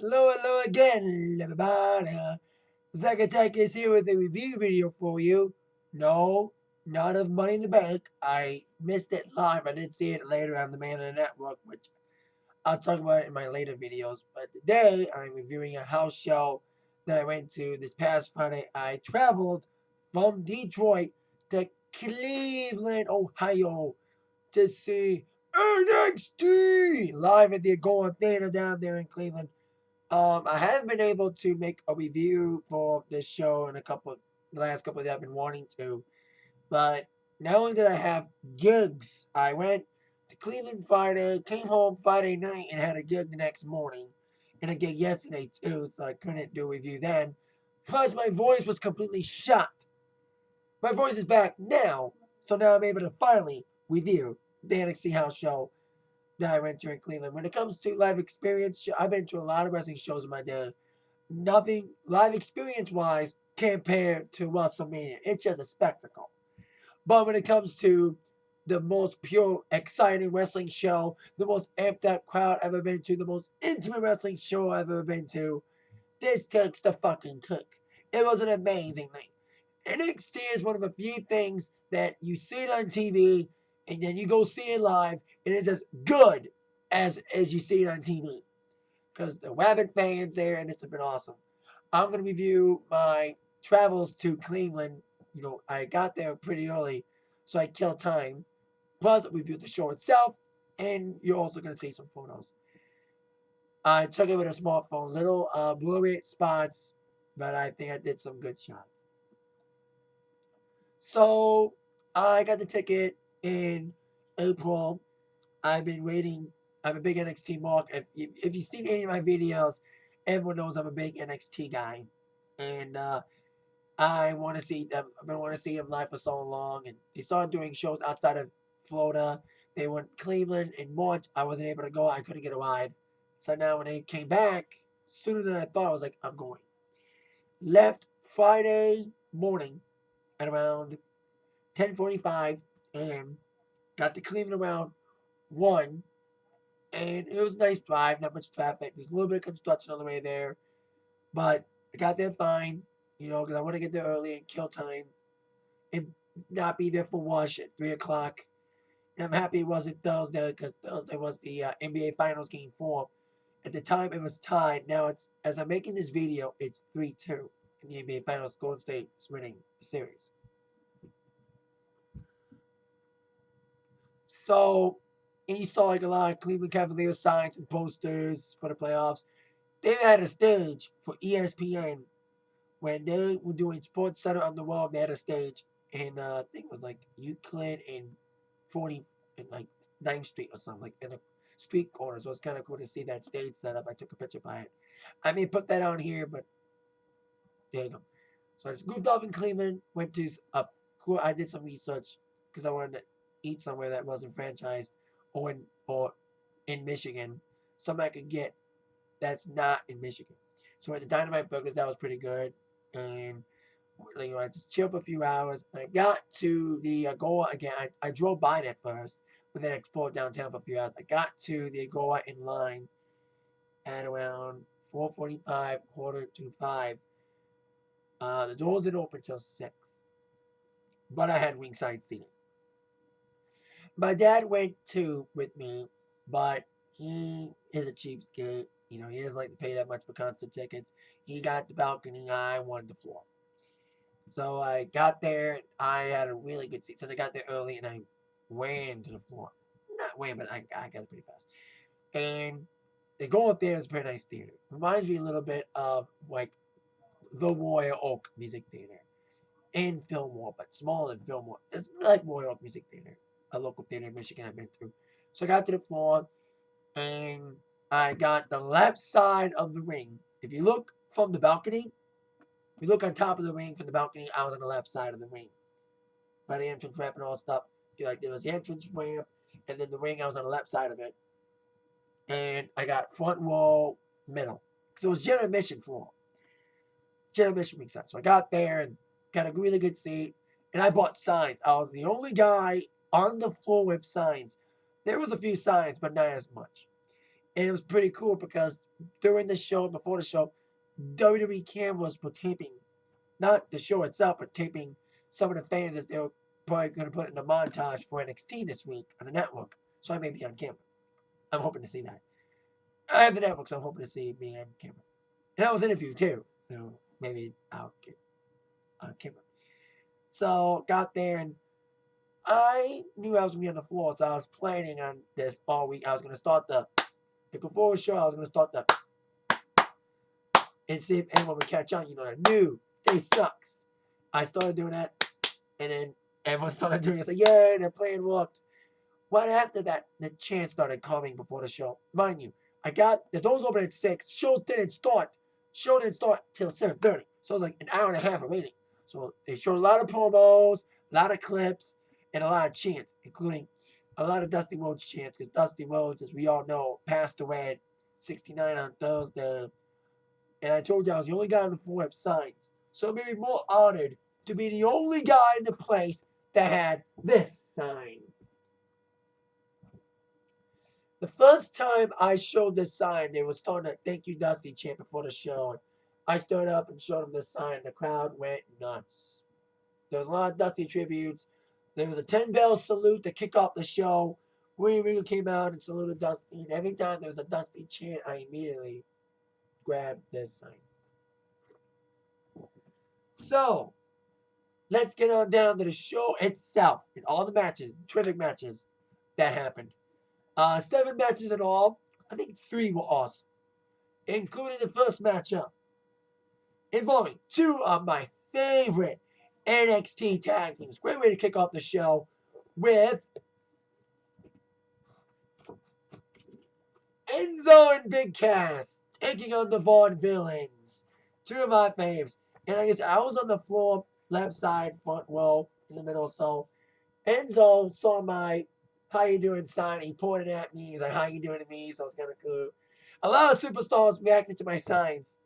Hello again, everybody. Zack Attack is here with a review video for you. No, not of Money in the Bank. I missed it live. I did see it later on the Man of the Network, which I'll talk about in my later videos. But today, I'm reviewing a house show that I went to this past Friday. I traveled from Detroit to Cleveland, Ohio, to see NXT live at the Agora Theater down there in Cleveland. I haven't been able to make a review for this show in the last couple of days. I've been wanting to, but not only did I have gigs, I went to Cleveland Friday, came home Friday night, and had a gig the next morning, and a gig yesterday too. So I couldn't do a review then. Plus, my voice was completely shot. My voice is back now, so now I'm able to finally review the NXT House show that I went to in Cleveland. When it comes to live experience, I've been to a lot of wrestling shows in my day. Nothing live experience wise compared to WrestleMania. It's just a spectacle. But when it comes to the most pure, exciting wrestling show, the most amped up crowd I've ever been to, the most intimate wrestling show I've ever been to, this takes the fucking cake. It was an amazing night. NXT is one of the few things that you see it on TV and then you go see it live and it's as good as you see it on TV. Because the Rabbit fans there and it's been awesome. I'm gonna review my travels to Cleveland. I got there pretty early, so I killed time. Plus, review the show itself, and you're also gonna see some photos. I took it with a smartphone, little blurry spots, but I think I did some good shots. So I got the ticket in April. I've been waiting. I'm a big NXT mark. If you've seen any of my videos, everyone knows I'm a big NXT guy, and I want to see them. I've been wanting to see them live for so long, and they started doing shows outside of Florida. They went Cleveland in March. I wasn't able to go. I couldn't get a ride. So now when they came back sooner than I thought, I was like, I'm going. Left Friday morning at around 10:45 a.m. Got to Cleveland around 1, and it was a nice drive. Not much traffic. There's a little bit of construction on the way there, but I got there fine. Because I want to get there early and kill time and not be there for wash at 3 o'clock. And I'm happy it wasn't Thursday because Thursday was the NBA Finals Game 4. At the time, it was tied. Now it's as I'm making this video, it's 3-2 in the NBA Finals. Golden State is winning the series. So, and you saw like a lot of Cleveland Cavaliers signs and posters for the playoffs. They had a stage for ESPN when they were doing Sports Center on the Wall. They had a stage in I think it was like Euclid and 40 and like 9th Street or something, like in a street corner. So it's kind of cool to see that stage set up. I took a picture by it. I may put that on here, but there you go. So I just goofed off in Cleveland. Went to cool. I did some research because I wanted to eat somewhere that wasn't franchised or in Michigan, something I could get that's not in Michigan. So at the Dynamite Burgers, that was pretty good, and I just chilled for a few hours. And I got to the Agora again. I drove by it first, but then explored downtown for a few hours. I got to the Agora in line at around 4:45, quarter to 5. The doors didn't open till 6, but I had ringside seating. My dad went too with me, but he is a cheapskate. He doesn't like to pay that much for concert tickets. He got the balcony. I wanted the floor. So I got there. I had a really good seat. So I got there early and I ran to the floor. Not ran, but I got it pretty fast. And the Gold Theater is a pretty nice theater. Reminds me a little bit of like the Royal Oak Music Theater in Fillmore, but smaller than Fillmore. It's like Royal Oak Music Theater, a local theater in Michigan I've been through. So I got to the floor and I got the left side of the ring. If you look from the balcony, if you look on top of the ring from the balcony, I was on the left side of the ring. By the entrance ramp and all stuff. There was the entrance ramp, and then the ring, I was on the left side of it. And I got front row middle. Because it was general admission floor. General admission ring side. So I got there and got a really good seat. And I bought signs. I was the only guy on the floor with signs. There was a few signs, but not as much. And it was pretty cool because during the show, before the show, WWE cameras were taping, not the show itself, but taping some of the fans as they were probably going to put it in a montage for NXT this week on the network. So I may be on camera. I'm hoping to see that. I have the network, so I'm hoping to see me on camera. And I was interviewed too, so maybe I'll get on camera. So got there and I knew I was gonna be on the floor, so I was planning on this all week. I was gonna start before the show. I was gonna start and see if anyone would catch on. You know, that new day sucks. I started doing that, and then everyone started doing it. It's like, yeah, the plan worked. Right after that, the chant started coming before the show. Mind you, the doors open at 6. Show didn't start till 7:30. So it was like an hour and a half of waiting. So they showed a lot of promos, a lot of clips, and a lot of chants, including a lot of Dusty Rhodes chants, because Dusty Rhodes, as we all know, passed away at 69 on Thursday. And I told you I was the only guy on the floor with signs. So it made me more honored to be the only guy in the place that had this sign. The first time I showed this sign, they were starting a thank you Dusty chant before the show. And I stood up and showed them this sign, and the crowd went nuts. There was a lot of Dusty tributes. There was a 10-bell salute to kick off the show. William Regal came out and saluted Dusty. And every time there was a Dusty chant, I immediately grabbed this sign. So, let's get on down to the show itself and all the matches, terrific matches that happened. 7 matches in all. I think 3 were awesome, including the first matchup involving 2 of my favorite NXT tag teams. Great way to kick off the show with Enzo and Big Cass taking on the Vaughn Villains. 2 of my faves. And I guess I was on the floor, left side, front row, in the middle. So Enzo saw my "How you doing" sign. He pointed at me. He's like, "How you doing" to me? So it's kind of cool. A lot of superstars reacted to my signs.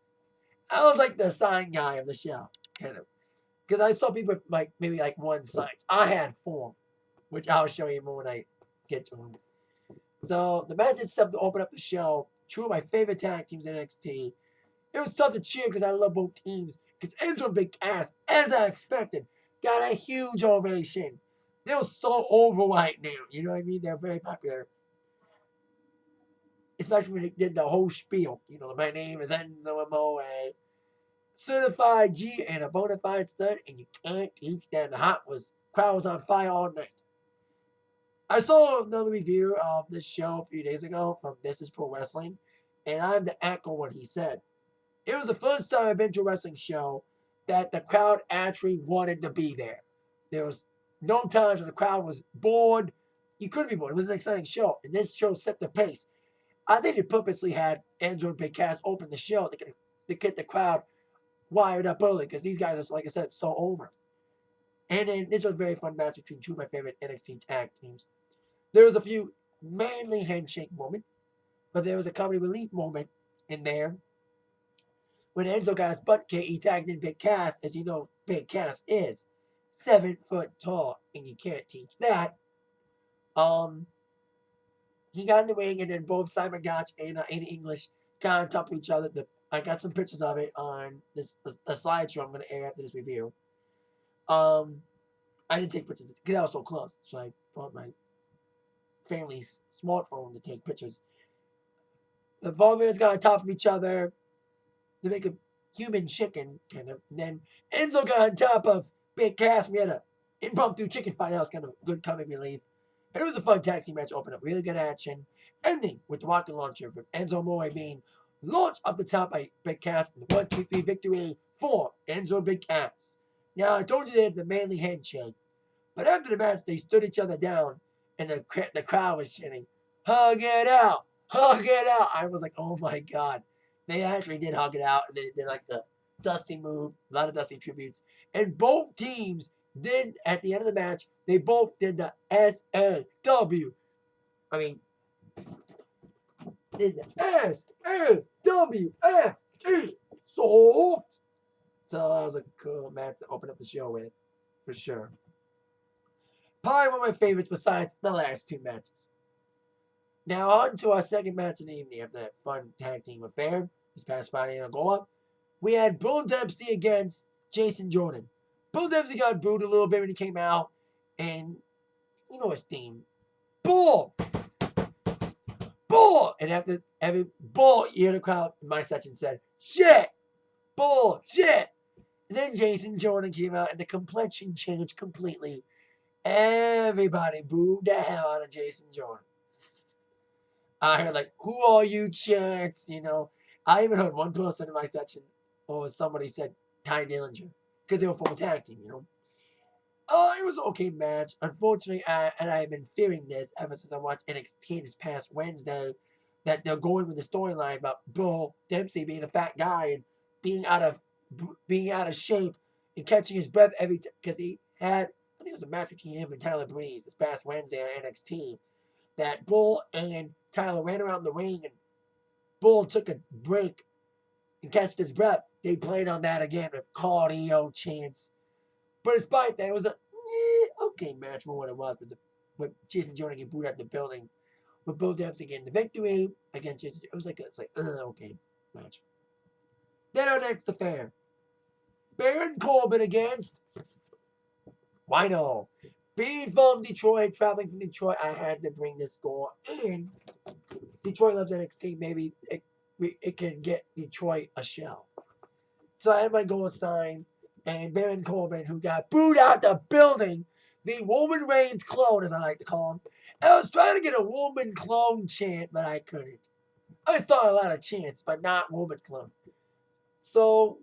I was like the sign guy of the show, kind of. Because I saw people with maybe one signs. I had 4, which I'll show you more when I get to them. So the match itself to open up the show, 2 of my favorite tag teams in NXT. It was tough to cheer because I love both teams. Because Enzo and Big Cass, as I expected, got a huge ovation. They're so over right now. You know what I mean? They're very popular. Especially when they did the whole spiel. You know, my name is Enzo Amore. Certified G and a bona fide stud, and you can't teach that. The crowd was on fire all night. I saw another review of this show a few days ago from This Is Pro Wrestling, and I have to echo what he said. It was the first time I've been to a wrestling show that the crowd actually wanted to be there. There was no times when the crowd was bored. You couldn't be bored. It was an exciting show, and this show set the pace. I think they purposely had Andrew and Big Cass open the show to get the crowd wired up early because these guys are, like I said, so over. And then this was a very fun match between 2 of my favorite NXT tag teams. There was a few manly handshake moments, but there was a comedy relief moment in there when Enzo got his butt kicked. He tagged in Big Cass. As you know, Big Cass is 7 foot tall, and you can't teach that. He got in the ring, and then both Simon Gotch and Aiden English got on top of each other. I got some pictures of it on the slideshow I'm going to air after this review. I didn't take pictures because I was so close, so I brought my family's smartphone to take pictures. The Vulvans got on top of each other to make a human chicken, kind of. And then Enzo got on top of Big Cass. We had an impromptu chicken fight. That was kind of good comic relief. It was a fun tag team match. Open up really good action. Ending with the rocket launcher with Enzo Amore being launched off the top by Big Cass. And the 1-2-3 victory for Enzo and Big Cass. Now, I told you they had the manly handshake. But after the match, they stood each other down. And the crowd was chanting, "Hug it out! Hug it out!" I was like, oh my God. They actually did hug it out. And they did like the Dusty move. A lot of Dusty tributes. And both teams did, at the end of the match, they both did the S-A-W. I mean, did the S-A-W-F-T. Soft. So that was a cool match to open up the show with, for sure. Probably one of my favorites besides the last 2 matches. Now on to our second match of the evening after that fun tag team affair this past Friday in Agora. We had Bull Dempsey against Jason Jordan. Bull Dempsey got booed a little bit when he came out, and you know his theme. Bull! Bull! And after every bull, you hear the crowd in my section said, shit! Bull! Shit! And then Jason Jordan came out and the complexion changed completely. Everybody booed the hell out of Jason Jordan. I heard like, "Who are you, chance?" You know, I even heard one person in my section, or somebody said Ty Dillinger, because they were from a tag team. You know, oh, it was an okay match. Unfortunately, I've been fearing this ever since I watched NXT this past Wednesday, that they're going with the storyline about Bull Dempsey being a fat guy and being out of being out of shape and catching his breath every time because he had, I think it was a match between him and Tyler Breeze this past Wednesday on NXT, that Bull and Tyler ran around the ring and Bull took a break and catched his breath. They played on that again with cardio chants. But despite that, it was a okay match for what it was. With Jason Jordan getting booed out the building, with Bull Dempsey getting the victory against Jason. It was like okay match. Then our next affair, Baron Corbin against Wino. Being from Detroit, traveling from Detroit, I had to bring this score in. Detroit loves NXT. Maybe it can get Detroit a shell. So I had my goal sign, and Baron Corbin, who got booed out the building, the Woman Reigns clone, as I like to call him. I was trying to get a woman clone chant, but I couldn't. I thought a lot of chants, but not woman clone. So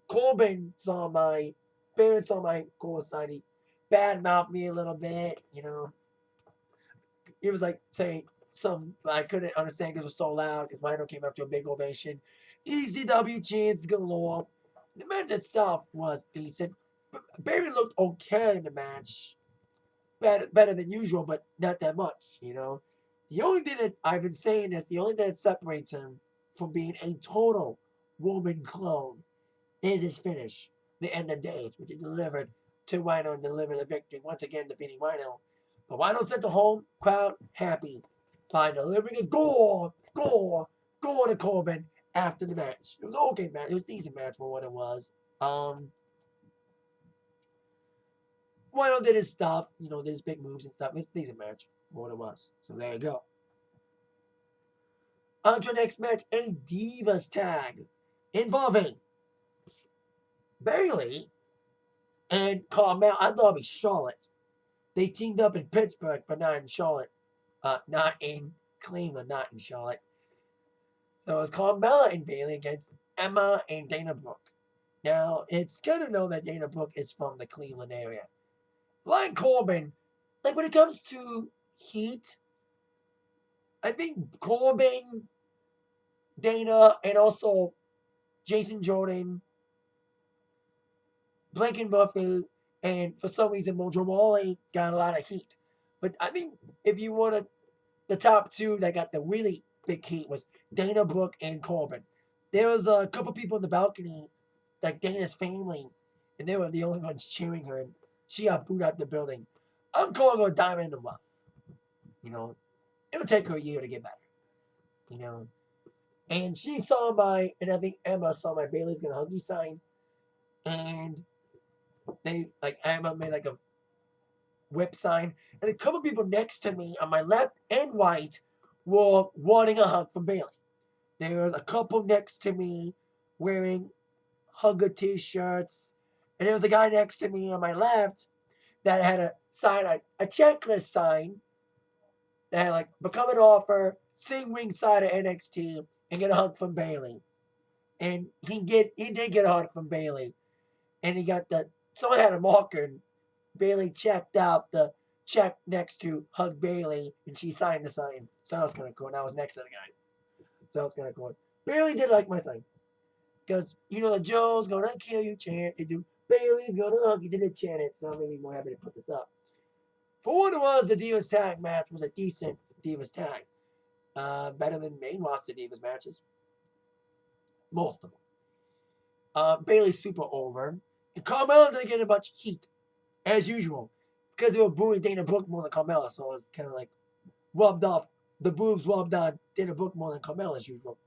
Corbin saw my, Baron saw my goal sign. He badmouthed me a little bit, you know. He was like saying some I couldn't understand because it was so loud. Because Rhino came up to a big ovation. ECW chants galore. The match itself was decent. Barry looked okay in the match, better than usual, but not that much. You know, the only thing that I've been saying is the only thing that separates him from being a total woman clone is his finish, the end of days, which he delivered to Rhino and delivered the victory, once again defeating Rhino. But Rhino sent the home crowd happy by delivering a gore to Corbin after the match. It was an okay match. It was a decent match for what it was. Rhino did his stuff, you know, did his big moves and stuff. It's a decent match for what it was. So there you go. On to the next match, a Divas tag involving Bayley and Carmel. I thought it'd be Charlotte. They teamed up in Pittsburgh, but not in Charlotte. Not in Cleveland, not in Charlotte. So it was Carmella and Bayley against Emma and Dana Brooke. Now, it's good to know that Dana Brooke is from the Cleveland area. Like Corbin, like when it comes to heat, I think Corbin, Dana, and also Jason Jordan, Blake and Murphy, and for some reason Mojo Rawley got a lot of heat. But I think if you want to, the top two that got the really big heat was Dana Brooke and Corbin. There was a couple people in the balcony, like Dana's family, and they were the only ones cheering her, and she got booed out the building. I'm calling her a diamond in the rough. You know, it'll take her a year to get better. You know, and she saw my, and I think Emma saw my Bailey's gonna hug you sign, and they like Emma made like a whip sign, and a couple people next to me on my left and right were wanting a hug from Bailey. There was a couple next to me wearing hugger t-shirts, and there was a guy next to me on my left that had a sign, a checklist sign that had like become an offer, sing ringside at NXT, and get a hug from Bailey. And he did get a hug from Bailey, and he got the someone had a marker. And Bailey checked out the check next to hug Bailey, and she signed the sign. So that was kind of cool. And I was next to the guy, so that was kind of cool. Bailey did like my sign. Because, you know, the Joe's gonna kill you chant. They do Bailey's gonna hug you. Didn't chant it, so I'm maybe more happy to put this up. For what it was, the Divas tag match was a decent Divas tag. Better than main roster Divas matches. Most of them. Bailey's super over. And Carmella didn't get a bunch of heat, as usual. Because they were booing Dana Brooke more than Carmella, so it was kind of like rubbed off the boobs well done didn't book more than Carmella as usual.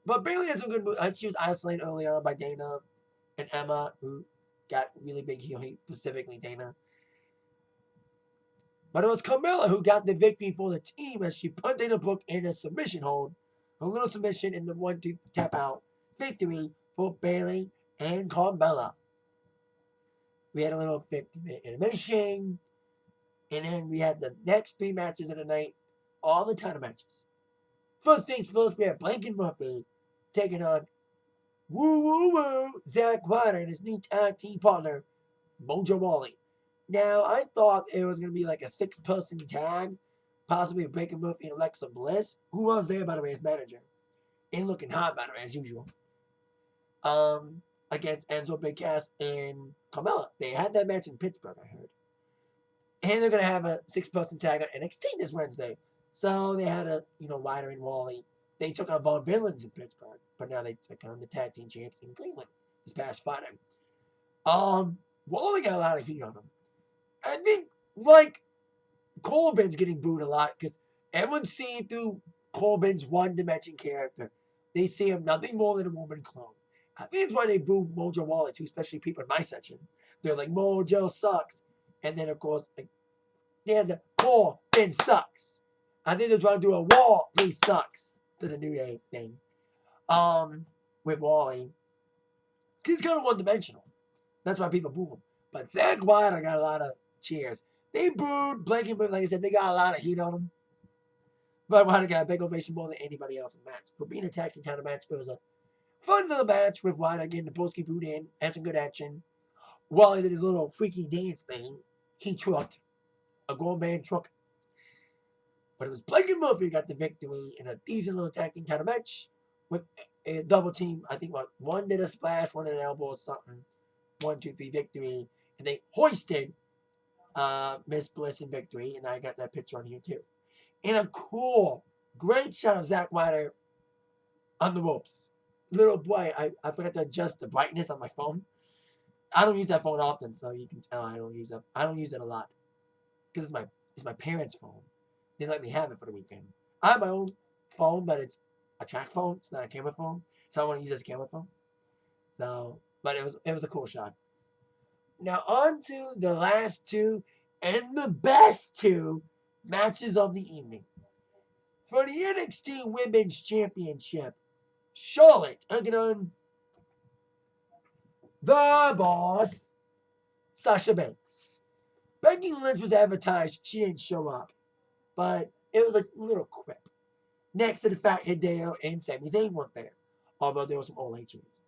But Bayley had some good moves. She was isolated early on by Dana and Emma, who got really big heel hate, specifically Dana. But it was Carmella who got the victory for the team as she put Dana Brooke in a submission hold. A little submission in the 1-2 tap out victory for Bayley and Carmella. We had a little 50-minute intermission. And then we had the next 3 matches of the night, all the title matches. First things first, we had Blank Murphy taking on Woo Woo Woo, Zack Ryder and his new tag team partner, Mojo Rawley. Now, I thought it was going to be like a 6-person tag, possibly Blank Murphy and Alexa Bliss, who was there, by the way, as manager. And looking hot, by the way, as usual. Against Enzo Big Cass and Carmella. They had that match in Pittsburgh, I heard. And they're going to have a 6-person tag on NXT this Wednesday. So they had Ryder and Wally. They took on Von Villains in Pittsburgh. But now they took on the tag team champs in Cleveland this past Friday. Wally got a lot of heat on him. I think, like, Corbin's getting booed a lot because everyone's seeing through Corbin's one-dimension character. They see him nothing more than a woman clone. I think that's why they boo Mojo Rawley too, especially people in my section. They're like, Mojo sucks. And then, of course, like, they had the Corbin sucks. I think they're trying to do a wall, he sucks to the New Day thing. With Wally. He's kind of one-dimensional. That's why people boo him. But Zack Ryder got a lot of cheers. They booed Blake and Blake, like I said, they got a lot of heat on him. But Ryder got a big ovation more than anybody else in the match. For being a tag team title match, it was a fun little match with Ryder getting the post booed in, had some good action. Wally did his little freaky dance thing. He trucked. A grown man truck. But it was Blake and Murphy got the victory in a decent little tag team title match with a double team. I think one did a splash, one did an elbow or something. 1, 2, 3 victory. And they hoisted Miss Bliss in victory. And I got that picture on here too. And a cool, great shot of Zack Ryder on the ropes. Little boy, I forgot to adjust the brightness on my phone. I don't use that phone often, so you can tell I don't use it. I don't use it a lot because it's my parents' phone. They let me have it for the weekend. I have my own phone, but it's a track phone. It's not a camera phone, so I want to use it as a camera phone. So, but it was a cool shot. Now on to the last 2 and the best 2 matches of the evening. For the NXT Women's Championship, Charlotte taking on the boss, Sasha Banks. Becky Lynch was advertised. She didn't show up. But it was a little quip. Next to the fact Hideo and Sami Zayn weren't there. Although there were some old legends.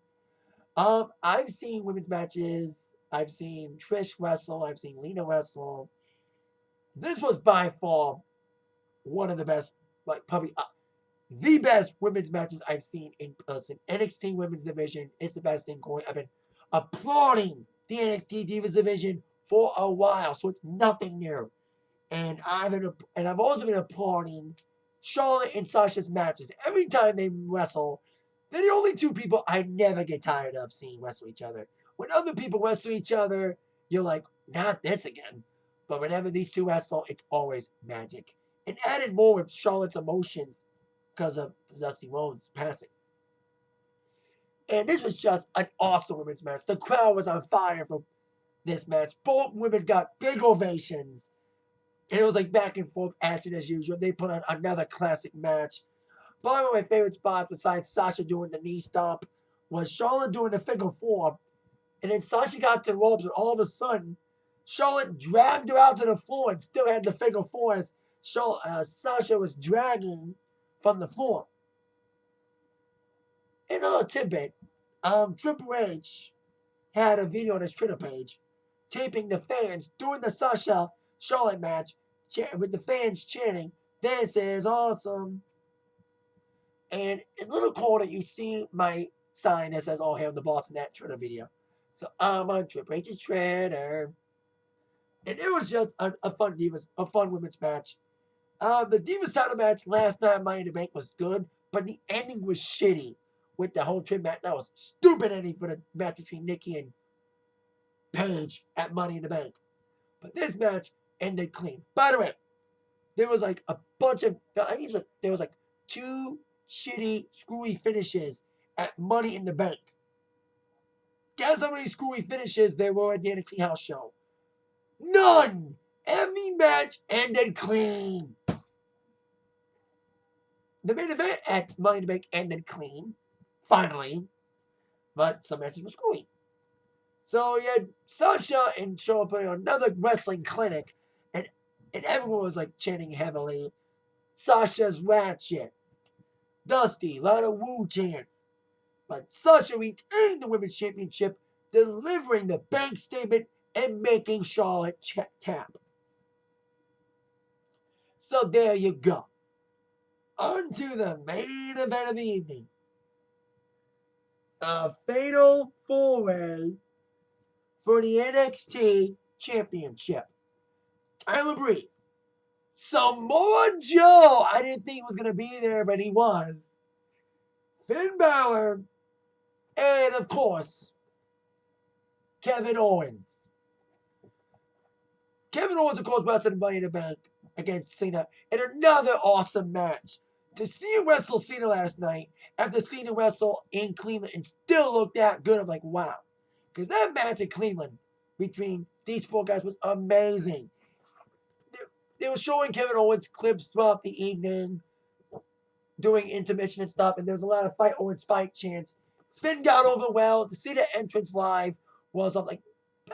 I've seen women's matches. I've seen Trish wrestle. I've seen Lena wrestle. This was by far one of the best, like probably the best women's matches I've seen in person. NXT Women's Division is the best thing going. I've been applauding the NXT Divas Division for a while, so it's nothing new. And I've also been applauding Charlotte and Sasha's matches. Every time they wrestle, they're the only 2 people I never get tired of seeing wrestle each other. When other people wrestle each other, you're like, not this again. But whenever these 2 wrestle, it's always magic. And added more with Charlotte's emotions because of Dusty Rhodes passing. And this was just an awesome women's match. The crowd was on fire for this match. Both women got big ovations. And it was like back and forth action as usual. They put on another classic match. Probably one of my favorite spots besides Sasha doing the knee stomp was Charlotte doing the figure 4. And then Sasha got to the ropes and all of a sudden, Charlotte dragged her out to the floor and still had the figure 4 as Sasha was dragging from the floor. Another tidbit, Triple H had a video on his Twitter page taping the fans doing the Sasha Charlotte match with the fans chanting, "This is awesome." And in the little corner, you see my sign that says, "All hail the boss" in that Twitter video. So I'm on Triple H's Twitter. And it was just a fun women's match. The Divas title match last night, Money in the Bank, was good, but the ending was shitty with the whole trip match. That was stupid ending for the match between Nikki and Paige at Money in the Bank. But this match ended clean. By the way, there was like a bunch of, I think there was like 2 shitty, screwy finishes at Money in the Bank. Guess how many screwy finishes there were at the NXT House Show? None! Every match ended clean. The main event at Money in the Bank ended clean, finally, but some matches were screwy. So you had Sasha and Charlotte putting on another wrestling clinic, and everyone was like chanting heavily, Sasha's ratchet. Dusty, a lot of woo chants. But Sasha retained the Women's Championship, delivering the bank statement and making Charlotte tap. So there you go. On to the main event of the evening. A fatal 4-way for the NXT Championship. Tyler Breeze. Samoa Joe. I didn't think he was going to be there, but he was. Finn Balor. And, of course, Kevin Owens. Kevin Owens, of course, wrestled Money in the Bank against Cena in another awesome match. To see him wrestle Cena last night, after Cena wrestled in Cleveland and still looked that good, I'm like, wow. Because that match in Cleveland between these 4 guys was amazing. They were showing Kevin Owens clips throughout the evening, doing intermission and stuff, and there was a lot of Fight Owens Spike chants. Finn got over well. To see the entrance live was, I'm like,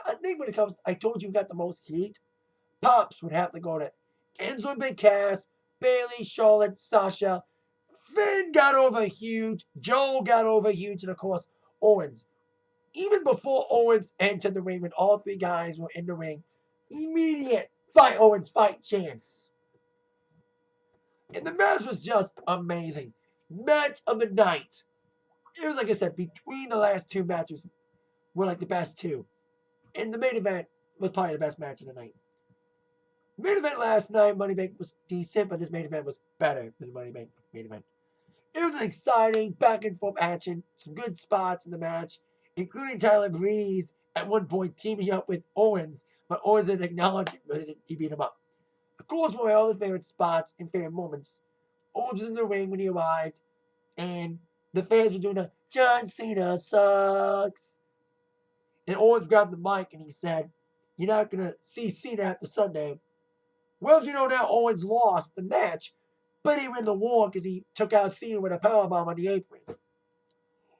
I think when it comes, I told you got the most heat. Pops would have to go to Enzo Big Cass, Bayley, Charlotte, Sasha. Finn got over huge. Joe got over huge. And of course, Owens. Even before Owens entered the ring, when all 3 guys were in the ring, immediate Fight Owens fight chance. And the match was just amazing. Match of the night. It was, like I said, between the last 2 matches were like the best 2. And the main event was probably the best match of the night. Main event last night, Money Bank was decent, but this main event was better than the Money Bank main event. It was an exciting back and forth action, some good spots in the match, including Tyler Breeze at one point teaming up with Owens, but Owens didn't acknowledge him, but he beat him up. Of course, one of my other favorite spots and favorite moments, Owens was in the ring when he arrived, and the fans were doing a John Cena sucks. And Owens grabbed the mic and he said, "You're not going to see Cena after Sunday." Well, as you know now, Owens lost the match, but he won the war because he took out Cena with a powerbomb on the apron,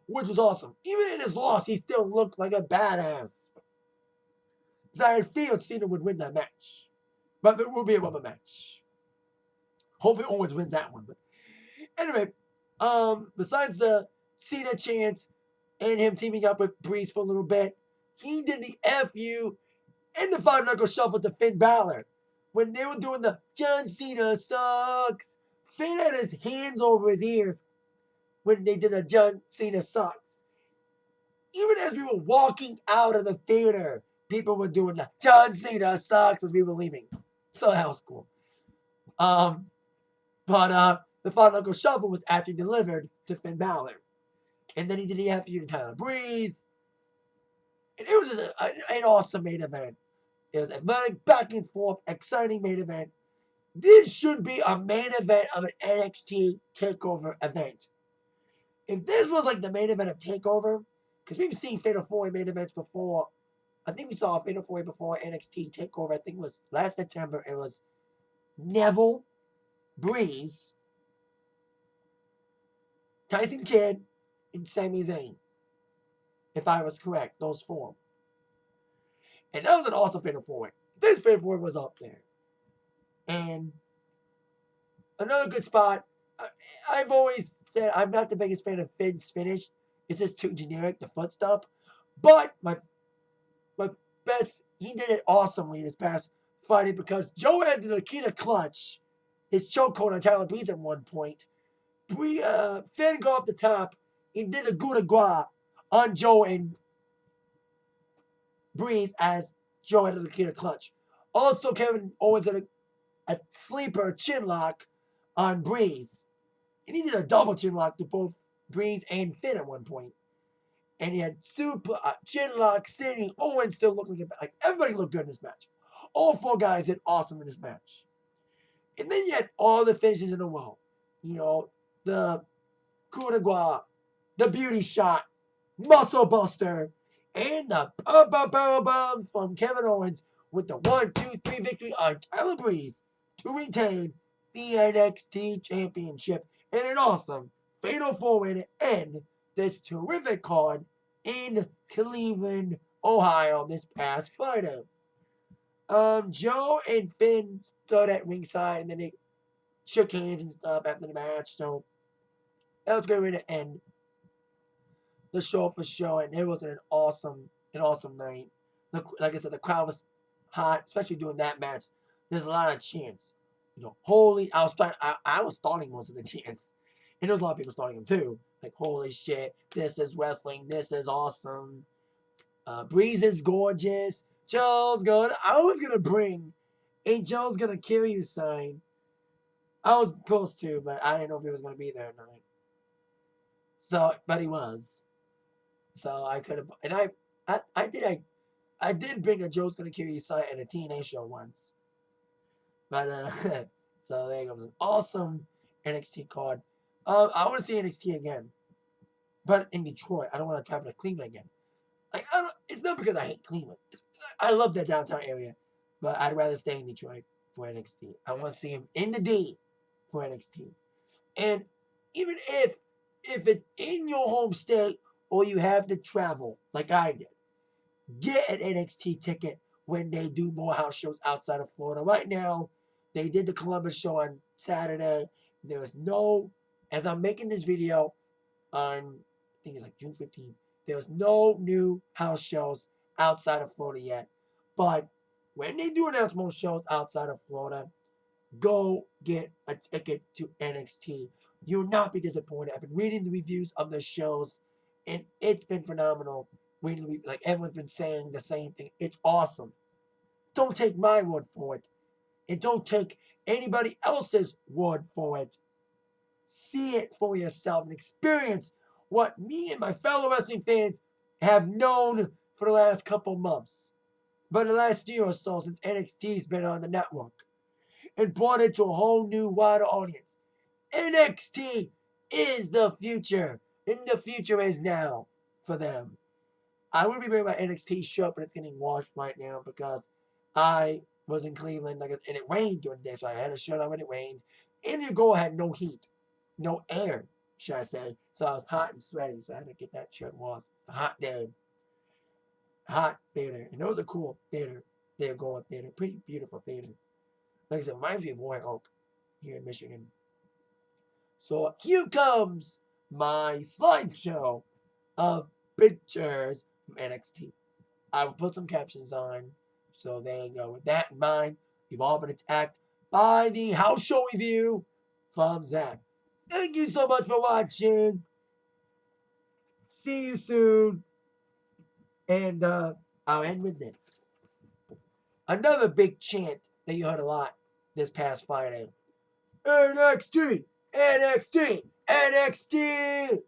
which was awesome. Even in his loss, he still looked like a badass. So I feel Cena would win that match, but it will be a rubber match. Hopefully, Owens wins that one. But anyway, besides the Cena chance and him teaming up with Breeze for a little bit, he did the FU and the 5-knuckle shuffle to Finn Balor. When they were doing the John Cena sucks, Finn had his hands over his ears when they did the John Cena sucks. Even as we were walking out of the theater, people were doing the John Cena sucks as we were leaving. So that was cool. But the 5-knuckle shuffle was actually delivered to Finn Balor. And then he did the FU to Tyler Breeze. And it was just an awesome main event. It was athletic, back and forth, exciting main event. This should be a main event of an NXT TakeOver event. If this was like the main event of TakeOver, because we've seen Fatal 4-Way main events before. I think we saw a Fatal 4-Way before NXT TakeOver. I think it was last September. It was Neville, Breeze, Tyson Kidd, and Sami Zayn. If I was correct, those 4. And that was an awesome Fatal 4-Way. This Fatal 4-Way was up there. And another good spot. I've always said I'm not the biggest fan of Finn's finish. It's just too generic, the foot stomp. But my best, he did it awesomely this past Friday because Joe had the Nikita clutch, his chokehold on Tyler Breeze at one point. Finn got off the top and did a coup de grace on Joe and Breeze as Joe had the Nikita clutch. Also, Kevin Owens had a sleeper chin lock on Breeze. And he did a double chin lock to both Breeze and Finn at one point. And he had super chin lock, City. Owens still looked like everybody looked good in this match. All 4 guys did awesome in this match. And then you had all the finishes in a row. You know, the coup de grace, the beauty shot, muscle buster, and the power bomb from Kevin Owens with the 1-2-3 victory on Tyler Breeze to retain the NXT Championship in an awesome fatal four-way to end this terrific card in Cleveland, Ohio this past Friday. Joe and Finn stood at ringside and then they shook hands and stuff after the match. So that was a good way to end the show for sure, and it was an awesome night. Like I said, the crowd was hot, especially during that match. There's a lot of chants. You know, holy! I was starting most of the chants, and there was a lot of people starting them too. Like, holy shit! This is wrestling. This is awesome. Breeze is gorgeous. I was gonna bring a Joe's gonna kill you sign. I was close to, but I didn't know if he was gonna be there or not. So, but he was. So I could have, and I did bring a Joe's Gonna Kill You sign at a TNA show once. But so there you go. It was an awesome NXT card. I want to see NXT again, but in Detroit. I don't want to travel to Cleveland again. Like it's not because I hate Cleveland. I love that downtown area, but I'd rather stay in Detroit for NXT. I want to see him in the D for NXT, and even if it's in your home state or you have to travel like I did, get an NXT ticket when they do more house shows outside of Florida. Right now, they did the Columbus show on Saturday. There was no, as I'm making this video on, I think it's like June 15th, there was no new house shows outside of Florida yet. But when they do announce more shows outside of Florida, go get a ticket to NXT. You will not be disappointed. I've been reading the reviews of the shows, and it's been phenomenal. Like everyone's been saying the same thing. It's awesome. Don't take my word for it, and don't take anybody else's word for it. See it for yourself and experience what me and my fellow wrestling fans have known for the last couple months, but the last year or so since NXT's been on the network and brought it to a whole new wider audience. NXT is the future, and the future is now for them. I would be wearing my NXT shirt, but it's getting washed right now because I was in Cleveland, and it rained during the day, so I had a shirt on when it rained. And the goal had no heat, no air, should I say. So I was hot and sweaty, so I had to get that shirt washed. It's a hot day, hot theater, and it was a cool theater. The Agora Theater, pretty beautiful theater. Like I said, reminds me of Royal Oak here in Michigan. So here comes my slideshow of pictures from NXT. I will put some captions on. So there you go. With that in mind, you've all been attacked by the house show review from Zach. Thank you so much for watching. See you soon. And I'll end with this. Another big chant that you heard a lot this past Friday. NXT! NXT! NXT!